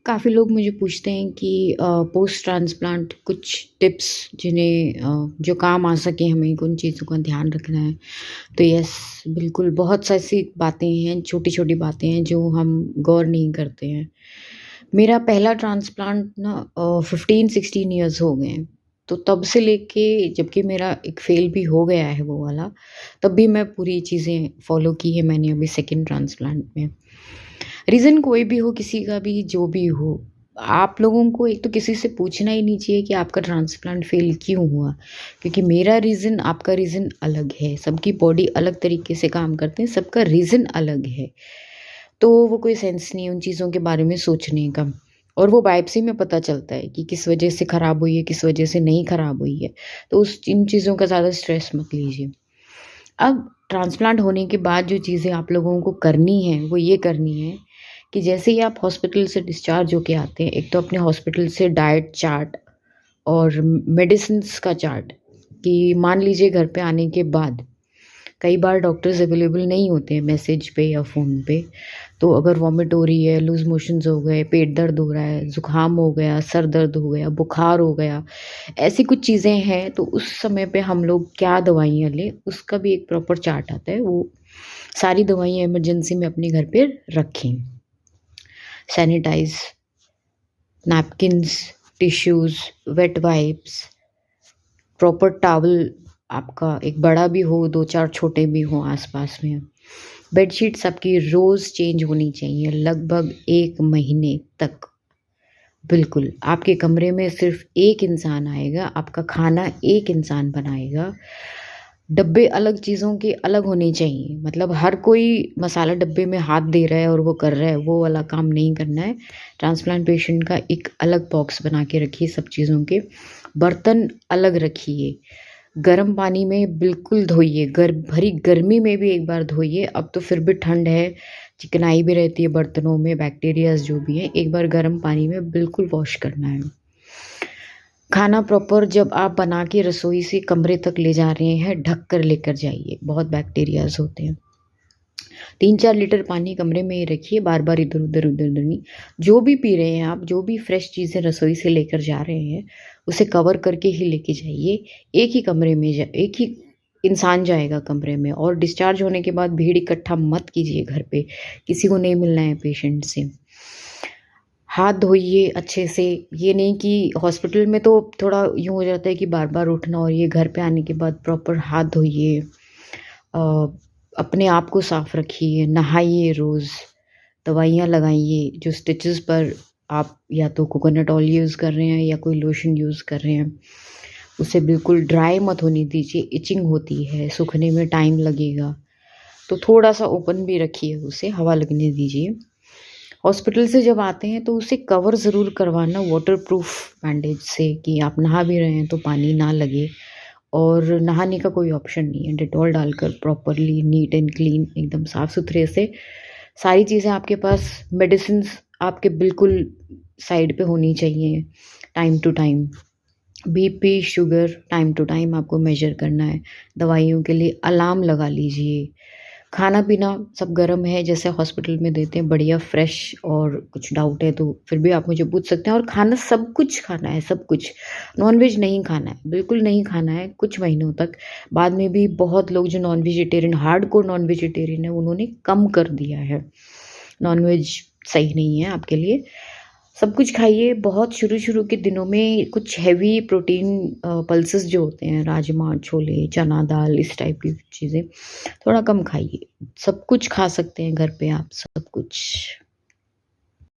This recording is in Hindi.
काफ़ी लोग मुझे पूछते हैं कि पोस्ट ट्रांसप्लांट कुछ टिप्स जिन्हें जो काम आ सके हमें उन चीज़ों का ध्यान रखना है। तो यस, बिल्कुल बहुत सी ऐसी बातें हैं, छोटी-छोटी बातें हैं जो हम गौर नहीं करते हैं। मेरा पहला ट्रांसप्लांट ना 15-16 इयर्स हो गए हैं। तो तब से लेके जबकि मेरा एक फ़ेल भी हो गया है वो वाला, तब भी मैं पूरी चीज़ें फ़ॉलो की है मैंने अभी सेकंड ट्रांसप्लांट में। रीज़न कोई भी हो, किसी का भी जो भी हो, आप लोगों को एक तो किसी से पूछना ही नहीं चाहिए कि आपका ट्रांसप्लांट फ़ेल क्यों हुआ? क्योंकि मेरा रीज़न, आपका रीज़न अलग है। सबकी बॉडी अलग तरीके से काम करते हैं, सबका रीज़न अलग है। तो वो कोई सेंस नहीं है उन चीज़ों के बारे में सोचने का। और वो बायोप्सी में पता चलता है कि किस वजह से खराब हुई है, किस वजह से नहीं खराब हुई है। तो उस इन चीज़ों का ज़्यादा स्ट्रेस मत लीजिए। अब ट्रांसप्लांट होने के बाद जो चीज़ें आप लोगों को करनी है, वो ये करनी है कि जैसे ही आप हॉस्पिटल से डिस्चार्ज होके आते हैं, एक तो अपने हॉस्पिटल से डाइट चार्ट और मेडिसिन्स का चार्ट, कि मान लीजिए घर पे आने के बाद कई बार डॉक्टर्स अवेलेबल नहीं होते हैं मैसेज पे या फ़ोन पे। तो अगर वॉमिट हो रही है, लूज़ मोशंस हो गए, पेट दर्द हो रहा है, ज़ुकाम हो गया, सर दर्द हो गया, बुखार हो गया, ऐसी कुछ चीज़ें हैं, तो उस समय पे हम लोग क्या दवाइयाँ लें, उसका भी एक प्रॉपर चार्ट आता है। वो सारी दवाइयाँ इमरजेंसी में अपने घर पे रखें। Sanitize, napkins, tissues, wet wipes, proper towel, आपका एक बड़ा भी हो, 2-4 छोटे भी हों आस-पास में। बेडशीट्स आपकी रोज़ चेंज होनी चाहिए, लगभग 1 महीने तक। बिल्कुल, आपके कमरे में सिर्फ़ एक इंसान आएगा, आपका खाना एक इंसान बनाएगा। डब्बे अलग चीज़ों के अलग होने चाहिए, मतलब हर कोई मसाला डब्बे में हाथ दे रहा है और वो कर रहा है, वो वाला काम नहीं करना है। ट्रांसप्लांट पेशेंट का एक अलग बॉक्स बना के रखिए सब चीज़ों के। बर्तन अलग रखिए, गर्म पानी में बिल्कुल धोइए, भरी गर्मी में भी एक बार धोइए। अब तो फिर भी ठंड है, चिकनाई भी रहती है बर्तनों में, बैक्टीरियाज़ जो भी हैं, एक बार गर्म पानी में बिल्कुल वॉश करना है। खाना प्रॉपर जब आप बना के रसोई से कमरे तक ले जा रहे हैं, ढक कर लेकर जाइए, बहुत बैक्टीरियाज़ होते हैं। 3-4 लीटर पानी कमरे में ही रखिए, बार-बार इधर-उधर नहीं। जो भी पी रहे हैं आप, जो भी फ्रेश चीज़ें रसोई से लेकर जा रहे हैं, उसे कवर करके ही लेके जाइए। एक ही कमरे में एक ही इंसान जाएगा कमरे में, और डिस्चार्ज होने के बाद भीड़ इकट्ठा मत कीजिए घर पे, किसी को नहीं मिलना है पेशेंट से। हाथ धोइए अच्छे से, ये नहीं कि हॉस्पिटल में तो थोड़ा यूँ हो जाता है कि बार-बार उठना, और ये घर पे आने के बाद प्रॉपर हाथ धोइए। अ, अपने आप को साफ़ रखिए, नहाइए रोज़, दवाइयाँ लगाइए, जो स्टिचेज़ पर आप या तो कोकोनट ऑयल यूज़ कर रहे हैं या कोई लोशन यूज़ कर रहे हैं, उसे बिल्कुल ड्राई मत होने दीजिए, इचिंग होती है, सूखने में टाइम लगेगा। तो थोड़ा-सा ओपन भी रखिए उसे, हवा लगने दीजिए। हॉस्पिटल से जब आते हैं तो उसे कवर ज़रूर करवाना वाटरप्रूफ बैंडेज से, कि आप नहा भी रहे हैं तो पानी ना लगे। और नहाने का कोई ऑप्शन नहीं है, डेटॉल डालकर प्रॉपरली नीट एंड क्लीन एकदम साफ़-सुथरे से सारी चीज़ें आपके पास, मेडिसिन्स आपके बिल्कुल साइड पे होनी चाहिए time to time. BP, sugar time to time आपको मेज़र करना है। दवाइयों के लिए अलार्म लगा लीजिए। खाना-पीना सब गरम है जैसे हॉस्पिटल में देते हैं, बढ़िया फ्रेश। और कुछ डाउट है तो फिर भी आप मुझे पूछ सकते हैं। और खाना सब कुछ खाना है, सब कुछ। नॉन-वेज नहीं खाना है, बिल्कुल नहीं खाना है कुछ महीनों तक। बाद में भी बहुत लोग जो नॉन-वेजिटेरियन, हार्डकोर नॉन-वेजिटेरियन है, उन्होंने कम कर दिया है। नॉन-वेज सही नहीं है आपके लिए। सब कुछ खाइए। बहुत शुरू-शुरू के दिनों में कुछ हेवी प्रोटीन पल्सेस जो होते हैं, राजमा, छोले, चना दाल, इस टाइप की चीज़ें थोड़ा कम खाइए। सब कुछ खा सकते हैं घर पे आप, सब कुछ।